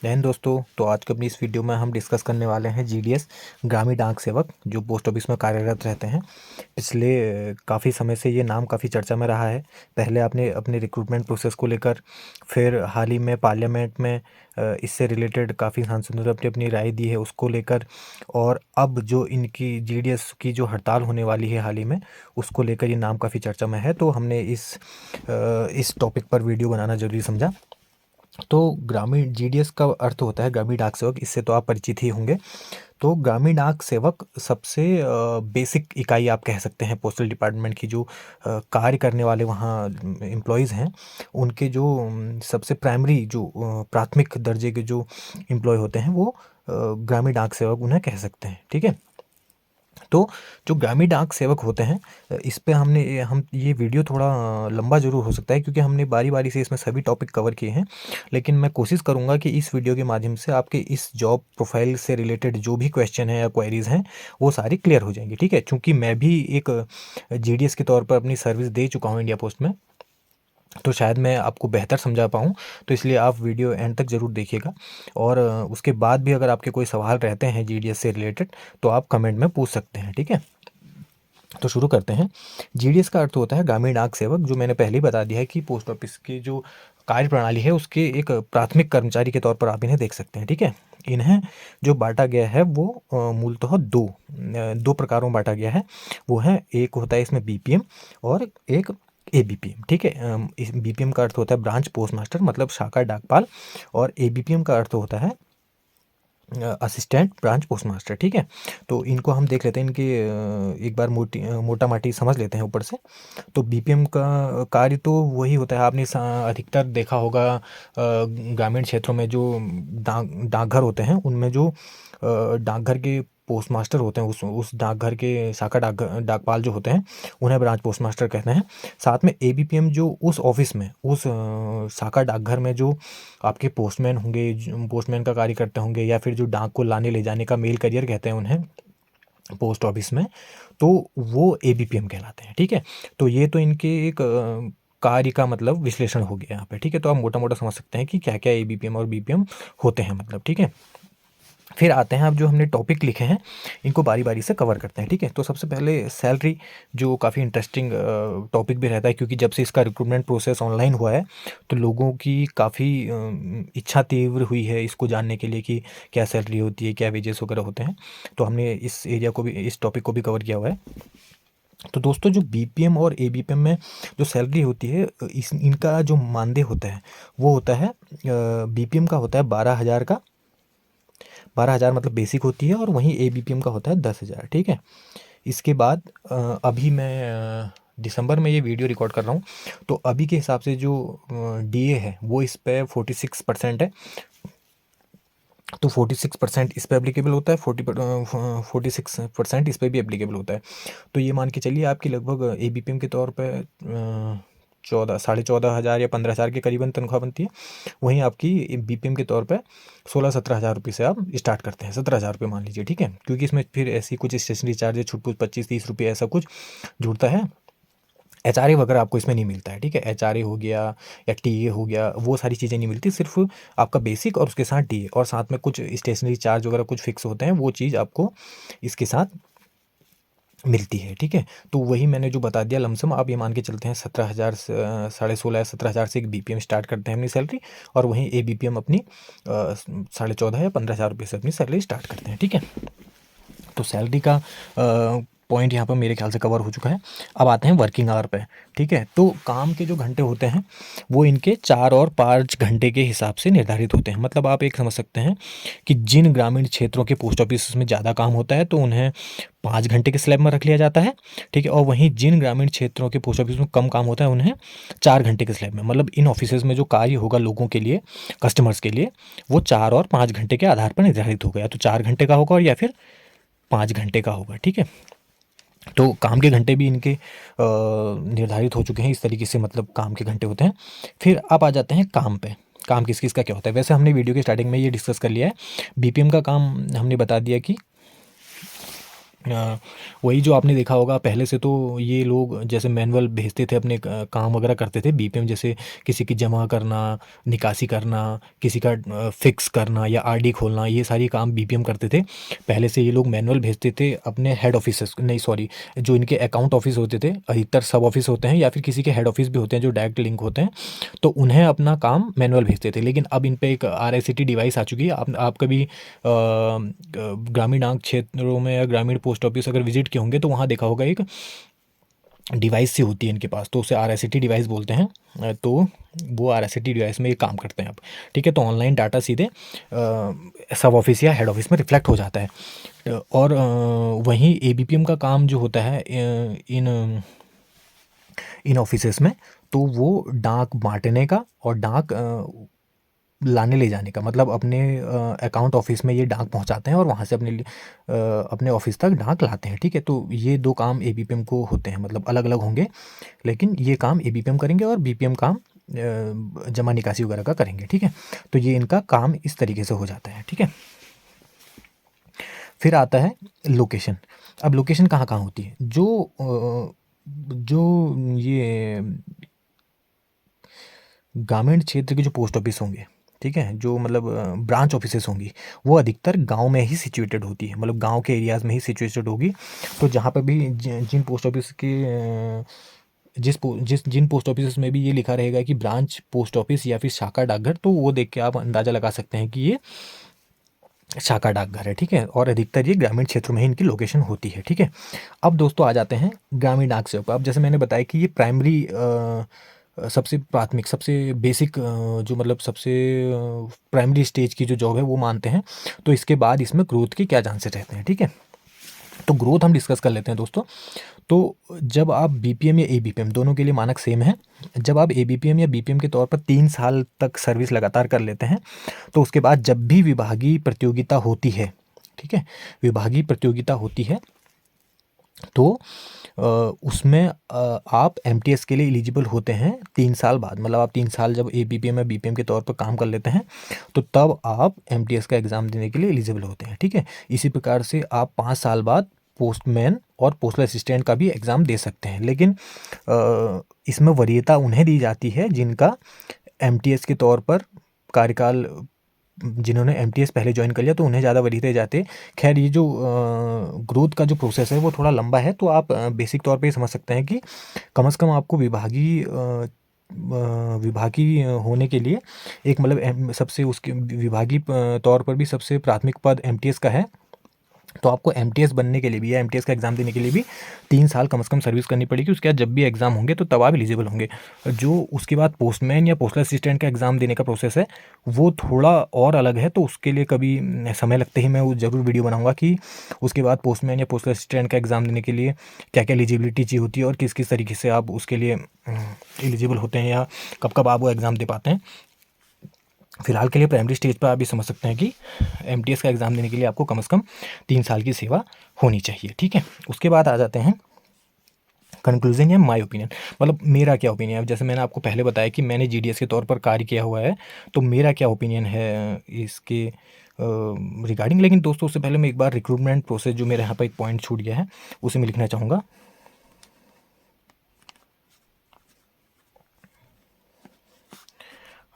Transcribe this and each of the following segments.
जय हिंद दोस्तों। तो आज के अपनी इस वीडियो में हम डिस्कस करने वाले हैं जीडीएस ग्रामीण डाक सेवक जो पोस्ट ऑफिस में कार्यरत रहते हैं। पिछले काफ़ी समय से ये नाम काफ़ी चर्चा में रहा है। पहले आपने अपने रिक्रूटमेंट प्रोसेस को लेकर, फिर हाल ही में पार्लियामेंट में इससे रिलेटेड काफ़ी सांसदों ने अपनी अपनी राय दी है उसको लेकर, और अब जो इनकी जीडीएस की जो हड़ताल होने वाली है हाल ही में, उसको लेकर ये नाम काफ़ी चर्चा में है। तो हमने इस टॉपिक पर वीडियो बनाना जरूरी समझा। तो ग्रामीण जीडीएस का अर्थ होता है ग्रामीण डाक सेवक, इससे तो आप परिचित ही होंगे। तो ग्रामीण डाक सेवक सबसे बेसिक इकाई आप कह सकते हैं पोस्टल डिपार्टमेंट की, जो कार्य करने वाले वहाँ एम्प्लॉयज़ हैं, उनके जो सबसे प्राइमरी जो प्राथमिक दर्जे के जो एम्प्लॉय होते हैं वो ग्रामीण डाक सेवक उन्हें कह सकते हैं। ठीक है। तो जो ग्रामीण डाक सेवक होते हैं, इस पे हम ये वीडियो थोड़ा लंबा ज़रूर हो सकता है क्योंकि हमने बारी बारी से इसमें सभी टॉपिक कवर किए हैं। लेकिन मैं कोशिश करूँगा कि इस वीडियो के माध्यम से आपके इस जॉब प्रोफाइल से रिलेटेड जो भी क्वेश्चन हैं या क्वेरीज़ हैं वो सारी क्लियर हो जाएंगी। ठीक है। चूँकि मैं भी एक जीडीएस के तौर पर अपनी सर्विस दे चुका हूँ इंडिया पोस्ट में, तो शायद मैं आपको बेहतर समझा पाऊँ। तो इसलिए आप वीडियो एंड तक ज़रूर देखिएगा, और उसके बाद भी अगर आपके कोई सवाल रहते हैं जीडीएस से रिलेटेड तो आप कमेंट में पूछ सकते हैं। ठीक है। तो शुरू करते हैं। जीडीएस का अर्थ होता है ग्रामीण डाक सेवक, जो मैंने पहले ही बता दिया है कि पोस्ट ऑफिस की जो कार्य प्रणाली है उसके एक प्राथमिक कर्मचारी के तौर पर आप इन्हें देख सकते हैं। ठीक है। इन्हें जो बांटा गया है वो मूलतः दो प्रकारों में बांटा गया है। वो है, एक होता है इसमें बीपीएम और एक एबीपीएम। ठीक है। इस बीपीएम का अर्थ होता है ब्रांच पोस्ट मास्टर, मतलब शाखा डाकपाल, और एबीपीएम का अर्थ होता है असिस्टेंट ब्रांच पोस्ट मास्टर। ठीक है। तो इनको हम देख लेते हैं, इनके एक बार मोटा माटी समझ लेते हैं ऊपर से। तो बीपीएम का कार्य तो वही होता है, आपने अधिकतर देखा होगा ग्रामीण क्षेत्रों में जो डाकघर होते हैं उनमें जो डाकघर के पोस्ट मास्टर होते हैं, उस डाकघर के शाखा डाकपाल जो होते हैं उन्हें ब्रांच पोस्ट मास्टर कहते हैं। साथ में एबीपीएम जो उस ऑफिस में, उस शाखा डाकघर में जो आपके पोस्टमैन होंगे, पोस्टमैन का कार्य करते होंगे, या फिर जो डाक को लाने ले जाने का मेल करियर कहते हैं उन्हें पोस्ट ऑफिस में, तो वो एबीपीएम कहलाते हैं। ठीक है। तो ये तो इनके एक कार्य का मतलब विश्लेषण हो गया यहाँ पे। ठीक है। तो आप मोटा मोटा समझ सकते हैं कि क्या क्या एबीपीएम और बीपीएम होते हैं मतलब। ठीक है। फिर आते हैं, अब जो हमने टॉपिक लिखे हैं इनको बारी बारी से कवर करते हैं। ठीक है। तो सबसे पहले सैलरी, जो काफ़ी इंटरेस्टिंग टॉपिक भी रहता है क्योंकि जब से इसका रिक्रूटमेंट प्रोसेस ऑनलाइन हुआ है तो लोगों की काफ़ी इच्छा तीव्र हुई है इसको जानने के लिए कि क्या सैलरी होती है, क्या वेजेस वगैरह होते हैं। तो हमने इस एरिया को भी, इस टॉपिक को भी कवर किया हुआ है। तो दोस्तों, जो बीपीएम और एबीपीएम में जो सैलरी होती है, इनका जो मानदेय होता है वो होता है, बीपीएम का होता है 12,000 का, 12,000 मतलब बेसिक होती है, और वहीं एबीपीएम का होता है 10,000। ठीक है। इसके बाद अभी मैं दिसंबर में ये वीडियो रिकॉर्ड कर रहा हूँ, तो अभी के हिसाब से जो डीए है वो इस पे 46% है। तो 46% इस पे एप्लीकेबल होता है, 46% इस पे भी एप्लीकेबल होता है। तो ये मान के चलिए आपकी लगभग एबीपीएम के तौर पे 14,500 या 15,000 के करीबन तनख्वाह बनती है। वहीं आपकी बीपीएम के तौर पे 16-17,000 रुपये से आप स्टार्ट करते हैं, 17,000 रुपये मान लीजिए। ठीक है। क्योंकि इसमें फिर ऐसी कुछ स्टेशनरी चार्जेस, छुट 25-30 रुपये ऐसा कुछ जुड़ता है। एचआरए वगैरह आपको इसमें नहीं मिलता है। ठीक है। एचआरए हो गया या टीए हो गया, वो सारी चीज़ें नहीं मिलती, सिर्फ आपका बेसिक और उसके साथ टीए, और साथ में कुछ स्टेशनरी चार्ज वगैरह कुछ फिक्स होते हैं, वो चीज़ आपको इसके साथ मिलती है। ठीक है। तो वही मैंने जो बता दिया लमसम, आप ये मान के चलते हैं 17,000 से 16,500 या 17,000 से एक बीपीएम स्टार्ट करते हैं अपनी सैलरी, और वहीं एबीपीएम अपनी 14,500 या 15,000 रुपये से अपनी सैलरी स्टार्ट करते हैं। ठीक है। तो सैलरी का पॉइंट यहाँ पर मेरे ख्याल से कवर हो चुका है। अब आते हैं वर्किंग आवर पे। ठीक है। तो काम के जो घंटे होते हैं वो इनके 4 और 5 घंटे के हिसाब से निर्धारित होते हैं। मतलब आप एक समझ सकते हैं कि जिन ग्रामीण क्षेत्रों के पोस्ट ऑफिस में ज़्यादा काम होता है तो उन्हें 5 घंटे के स्लैब में रख लिया जाता है। ठीक है। और वहीं जिन ग्रामीण क्षेत्रों के पोस्ट ऑफिस में कम काम होता है उन्हें 4 घंटे के स्लैब में, मतलब इन ऑफिसेज में जो कार्य होगा लोगों के लिए, कस्टमर्स के लिए, वो 4 और 5 घंटे के आधार पर निर्धारित होगा, या तो 4 घंटे का होगा और या फिर 5 घंटे का होगा। ठीक है। तो काम के घंटे भी इनके निर्धारित हो चुके हैं इस तरीके से, मतलब काम के घंटे होते हैं। फिर आप आ जाते हैं काम पे। काम किस किस का क्या होता है। वैसे हमने वीडियो के स्टार्टिंग में ये डिस्कस कर लिया है। बीपीएम का काम हमने बता दिया कि वही जो आपने देखा होगा पहले से, तो ये लोग जैसे मैनुअल भेजते थे, अपने काम वगैरह करते थे बीपीएम, जैसे किसी की जमा करना, निकासी करना, किसी का फिक्स करना या आरडी खोलना, ये सारी काम बीपीएम करते थे। पहले से ये लोग मैनुअल भेजते थे अपने हेड ऑफिस, नहीं सॉरी, जो इनके अकाउंट ऑफिस होते थे, अधिकतर सब ऑफिस होते हैं या फिर किसी के हेड ऑफिस भी होते हैं जो डायरेक्ट लिंक होते हैं, तो उन्हें अपना काम मैनुअल भेजते थे। लेकिन अब इन पे एक RICT डिवाइस आ चुकी है। आप कभी ग्रामीण डाक क्षेत्रों में या ग्रामीण पोस्ट ऑफिस अगर विजिट किए होंगे तो वहाँ देखा होगा एक डिवाइस सी होती है इनके पास, तो उसे RICT डिवाइस बोलते हैं। तो वो RICT डिवाइस में ये काम करते हैं अब। ठीक है, तो ऑनलाइन डाटा सीधे सब ऑफिस या हेड ऑफिस में रिफ्लेक्ट हो जाता है। और वहीं ABPM का काम जो होता है इन ऑफिसेस में, तो वो डाक बांटने का और डाक लाने ले जाने का, मतलब अपने अकाउंट ऑफिस में ये डाक पहुंचाते हैं और वहाँ से अपने ऑफिस तक डाक लाते हैं। ठीक है, तो ये दो काम ABPM को होते हैं, मतलब अलग अलग होंगे, लेकिन ये काम ABPM करेंगे और BPM काम जमा निकासी वगैरह का करेंगे। ठीक है, तो ये इनका काम इस तरीके से हो जाता है। ठीक है, फिर आता है लोकेशन। अब लोकेशन कहाँ कहाँ होती है? जो ये ग्रामीण क्षेत्र के जो पोस्ट ऑफिस होंगे, ठीक है, जो मतलब ब्रांच ऑफिसेस होंगी, वो अधिकतर गांव में ही सिचुएटेड होती है, मतलब गांव के एरियाज़ में ही सिचुएटेड होगी। तो जहाँ पर भी जिन पोस्ट ऑफिस के जिन पोस्ट ऑफिस में भी ये लिखा रहेगा कि ब्रांच पोस्ट ऑफिस या फिर शाखा डाकघर, तो वो देख के आप अंदाज़ा लगा सकते हैं कि ये शाखा डाकघर है। ठीक है, और अधिकतर ये ग्रामीण क्षेत्रों में ही इनकी लोकेशन होती है। ठीक है, अब दोस्तों आ जाते हैं ग्रामीण डाक सेवक। अब जैसे मैंने बताया कि ये प्राइमरी सबसे प्राथमिक, सबसे बेसिक, जो मतलब सबसे प्राइमरी स्टेज की जो जॉब है वो मानते हैं। तो इसके बाद इसमें ग्रोथ के क्या चांसेस रहते हैं? ठीक है, तो ग्रोथ हम डिस्कस कर लेते हैं दोस्तों। तो जब आप BPM या ABPM, दोनों के लिए मानक सेम है, जब आप ABPM या BPM के तौर पर 3 साल तक सर्विस लगातार कर लेते हैं, तो उसके बाद जब भी विभागीय प्रतियोगिता होती है, ठीक है, विभागीय प्रतियोगिता होती है, तो उसमें आप MTS के लिए एलिजिबल होते हैं 3 साल बाद। मतलब आप 3 साल जब ABPM या BPM के तौर पर काम कर लेते हैं, तो तब आप MTS का एग्ज़ाम देने के लिए एलिजिबल होते हैं। ठीक है, इसी प्रकार से आप 5 साल बाद पोस्टमैन और पोस्टल असिस्टेंट का भी एग्ज़ाम दे सकते हैं। लेकिन इसमें वरीयता उन्हें दी जाती है जिनका MTS के तौर पर कार्यकाल, जिन्होंने MTS पहले ज्वाइन कर लिया, तो उन्हें ज़्यादा वरीयता जाते। खैर, ये जो ग्रोथ का जो प्रोसेस है वो थोड़ा लंबा है, तो आप बेसिक तौर पे समझ सकते हैं कि कम से कम आपको विभागीय होने के लिए एक, मतलब सबसे उसके विभागीय तौर पर भी सबसे प्राथमिक पद MTS का है। तो आपको MTS बनने के लिए भी या MTS का एग्ज़ाम देने के लिए भी 3 साल कम से कम सर्विस करनी पड़ेगी। उसके बाद जब भी एग्ज़ाम होंगे तो तब आप एलिजिबल होंगे। जो उसके बाद पोस्टमैन या पोस्टल असिस्टेंट का एग्ज़ाम देने का प्रोसेस है वो थोड़ा और अलग है, तो उसके लिए कभी समय लगते ही मैं वो ज़रूर वीडियो बनाऊँगा कि उसके बाद पोस्टमैन या पोस्टल असिस्टेंट का एग्ज़ाम देने के लिए क्या क्या एलिजिबिलिटी चाहिए होती है और किस किस तरीके से आप उसके लिए एलिजिबल होते हैं या कब कब आप वो एग्ज़ाम दे पाते हैं। फिलहाल के लिए प्राइमरी स्टेज पर आप भी समझ सकते हैं कि MTS का एग्ज़ाम देने के लिए आपको कम से कम 3 साल की सेवा होनी चाहिए। ठीक है, उसके बाद आ जाते हैं कंक्लूजन या माय ओपिनियन, मतलब मेरा क्या ओपिनियन है। जैसे मैंने आपको पहले बताया कि मैंने GDS के तौर पर कार्य किया हुआ है, तो मेरा क्या ओपिनियन है इसके रिगार्डिंग। लेकिन दोस्तों, उससे पहले मैं एक बार रिक्रूटमेंट प्रोसेस, जो मेरे यहाँ पर एक पॉइंट छूट गया है, उसे मैं लिखना चाहूँगा।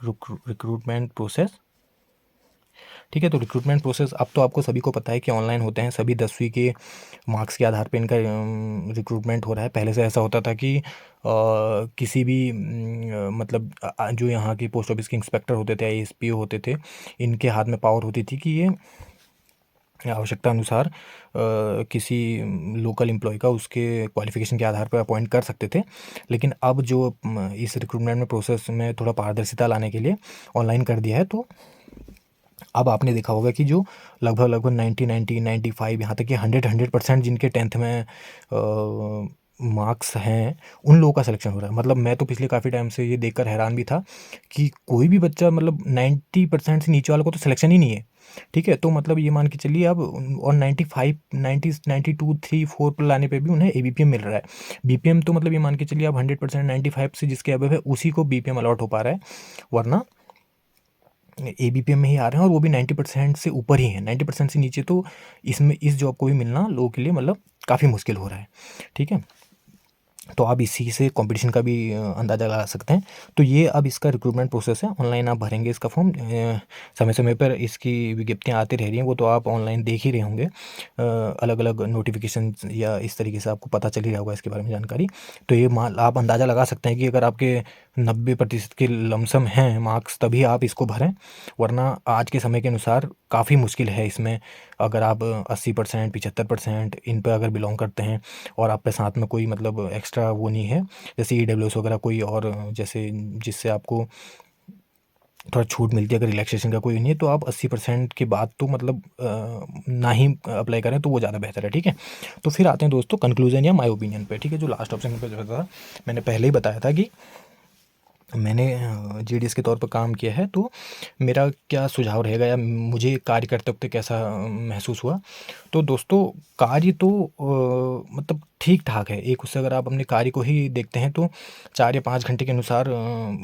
Recruitment process. ठीक है, तो रिक्रूटमेंट प्रोसेस अब तो आपको सभी को पता है कि ऑनलाइन होते हैं। सभी 10वीं के मार्क्स के आधार पे इनका रिक्रूटमेंट हो रहा है। पहले से ऐसा होता था कि किसी भी मतलब जो यहाँ के पोस्ट ऑफिस के इंस्पेक्टर होते थे, ASPO होते थे, इनके हाथ में पावर होती थी कि ये आवश्यकता अनुसार किसी लोकल एम्प्लॉय का उसके क्वालिफ़िकेशन के आधार पर अपॉइंट कर सकते थे। लेकिन अब जो इस रिक्रूटमेंट में प्रोसेस में थोड़ा पारदर्शिता लाने के लिए ऑनलाइन कर दिया है, तो अब आपने देखा होगा कि जो लगभग 90 95 यहाँ तक कि 100% जिनके 10th में मार्क्स हैं, उन लोगों का सिलेक्शन हो रहा है। मतलब मैं तो पिछले काफ़ी टाइम से ये देखकर हैरान भी था कि कोई भी बच्चा, मतलब 90% से नीचे वालों को तो सिलेक्शन ही नहीं है। ठीक है, तो मतलब ये मान के चलिए अब, और 95 90 92 3 4 पर लाने पे भी उन्हें ABPM मिल रहा है। BPM तो मतलब ये मान के चलिए अब 100% 95 से जिसके अबव है उसी को BPM अलॉट हो पा रहा है, वरना एबीपीएम में ही आ रहे हैं, और वो भी 90% से ऊपर ही हैं। 90% से नीचे तो इसमें इस जॉब को भी मिलना लोगों के लिए मतलब काफ़ी मुश्किल हो रहा है। ठीक है, तो आप इसी से कंपटीशन का भी अंदाज़ा लगा सकते हैं। तो ये अब इसका रिक्रूटमेंट प्रोसेस है, ऑनलाइन आप भरेंगे इसका फॉर्म। समय समय पर इसकी विज्ञप्तियाँ आती रह रही हैं, वो तो आप ऑनलाइन देख ही रहे होंगे। अलग अलग नोटिफिकेशन या इस तरीके से आपको पता चल ही रहा होगा इसके बारे में जानकारी। तो ये आप अंदाज़ा लगा सकते हैं कि अगर आपके 90% के लमसम हैं मार्क्स, तभी आप इसको भरें, वरना आज के समय के अनुसार काफ़ी मुश्किल है इसमें। अगर आप 80%, 75% इन पर अगर बिलोंग करते हैं, और आप पे साथ में कोई मतलब एक्स्ट्रा वो नहीं है, जैसे ईडब्ल्यूएस वगैरह कोई और, जैसे जिससे आपको थोड़ा छूट मिलती है, अगर रिलैक्सेशन का कोई नहीं है, तो आप 80% के बाद तो मतलब ना ही अप्लाई करें तो वो ज़्यादा बेहतर है। ठीक है, तो फिर आते हैं दोस्तों कंक्लूजन या माय ओपिनियन पे। ठीक है, जो लास्ट ऑप्शन पे जो था, मैंने पहले ही बताया था कि मैंने जीडीएस के तौर पर काम किया है, तो मेरा क्या सुझाव रहेगा या मुझे कार्य करते वक्त कैसा महसूस हुआ। तो दोस्तों कार्य तो मतलब ठीक ठाक है। एक उससे अगर आप अपने कार्य को ही देखते हैं तो 4 या 5 घंटे के अनुसार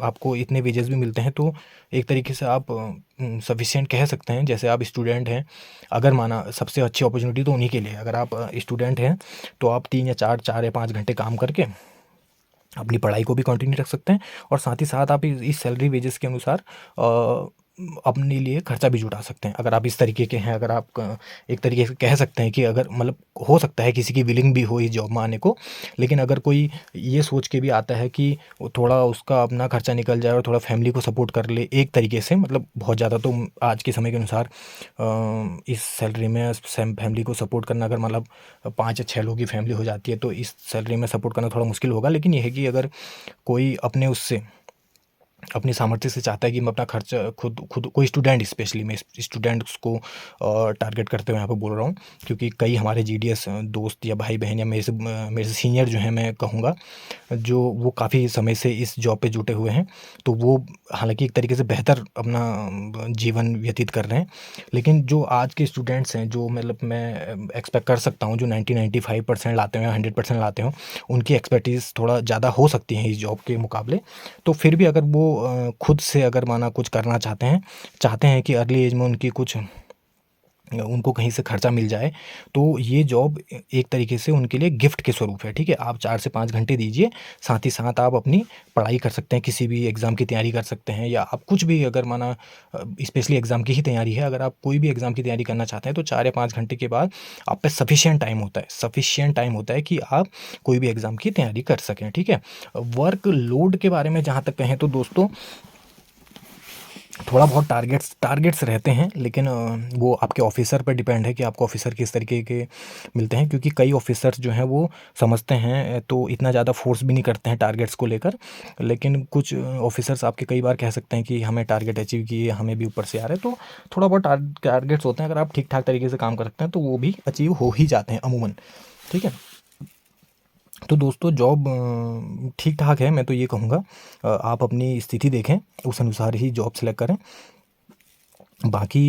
आपको इतने वेजेस भी मिलते हैं, तो एक तरीके से आप सफिशिएंट कह सकते हैं। जैसे आप स्टूडेंट हैं, अगर माना सबसे अच्छी अपॉर्चुनिटी तो उन्हीं के लिए है। अगर आप स्टूडेंट हैं तो आप 3 या 4 या 5 घंटे काम करके अपनी पढ़ाई को भी कंटिन्यू रख सकते हैं, और साथ ही साथ आप इस सैलरी वेजेस के अनुसार अपने लिए खर्चा भी जुटा सकते हैं। अगर आप इस तरीके के हैं, अगर आप एक तरीके से कह सकते हैं कि अगर मतलब हो सकता है किसी की विलिंग भी हो इस जॉब में आने को, लेकिन अगर कोई ये सोच के भी आता है कि वो थोड़ा उसका अपना खर्चा निकल जाए और थोड़ा फैमिली को सपोर्ट कर ले एक तरीके से, मतलब बहुत ज़्यादा तो आज के समय के अनुसार इस सैलरी में फैमिली को सपोर्ट करना, अगर मतलब 5 या 6 लोगों की फैमिली हो जाती है तो इस सैलरी में सपोर्ट करना थोड़ा मुश्किल होगा। लेकिन यह है कि अगर कोई अपने उससे अपनी सामर्थ्य से चाहता है कि मैं अपना खर्च खुद खुद कोई स्टूडेंट, स्पेशली मैं स्टूडेंट्स को टारगेट करते हुए यहाँ पे बोल रहा हूँ, क्योंकि कई हमारे जीडीएस दोस्त या भाई बहन या मेरे से सीनियर जो हैं, मैं कहूँगा, जो वो काफ़ी समय से इस जॉब पे जुटे हुए हैं, तो वो हालांकि एक तरीके से बेहतर अपना जीवन व्यतीत कर रहे हैं। लेकिन जो आज के स्टूडेंट्स हैं, जो मतलब मैं एक्सपेक्ट कर सकता हूँ जो 95% लाते हैं, 100% लाते हों, उनकी एक्सपर्टीज़ थोड़ा ज़्यादा हो सकती है इस जॉब के मुकाबले। तो फिर भी अगर वो खुद से अगर माना कुछ करना चाहते हैं कि अर्ली एज में उनको कहीं से खर्चा मिल जाए, तो ये जॉब एक तरीके से उनके लिए गिफ्ट के स्वरूप है। ठीक है, आप 4 से 5 घंटे दीजिए, साथ ही साथ आप अपनी पढ़ाई कर सकते हैं, किसी भी एग्ज़ाम की तैयारी कर सकते हैं, या आप कुछ भी अगर माना स्पेशली एग्ज़ाम की ही तैयारी है, अगर आप कोई भी एग्ज़ाम की तैयारी करना चाहते हैं, तो 4 या 5 घंटे के बाद आप पे सफिशिएंट टाइम होता है कि आप कोई भी एग्ज़ाम की तैयारी कर सकें। ठीक है, वर्क लोड के बारे में जहाँ तक कहें तो दोस्तों थोड़ा बहुत टारगेट्स रहते हैं, लेकिन वो आपके ऑफिसर पर डिपेंड है कि आपको ऑफिसर किस तरीके के मिलते हैं, क्योंकि कई ऑफिसर्स जो हैं वो समझते हैं तो इतना ज़्यादा फोर्स भी नहीं करते हैं टारगेट्स को लेकर। लेकिन कुछ ऑफिसर्स आपके कई बार कह सकते हैं कि हमें टारगेट अचीव किए, हमें भी ऊपर से आ रहे हैं, तो थोड़ा बहुत टारगेट्स होते हैं। अगर आप ठीक ठाक तरीके से काम कर सकते हैं तो वो भी अचीव हो ही जाते हैं अमूमन। ठीक है, तो दोस्तों जॉब ठीक ठाक है, मैं तो ये कहूँगा। आप अपनी स्थिति देखें, उस अनुसार ही जॉब सेलेक्ट करें। बाकी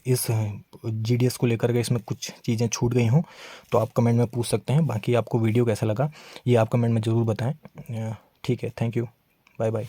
इस जीडीएस को लेकर के इसमें कुछ चीज़ें छूट गई हों तो आप कमेंट में पूछ सकते हैं। बाकी आपको वीडियो कैसा लगा ये आप कमेंट में ज़रूर बताएं। ठीक है, थैंक यू, बाय बाय।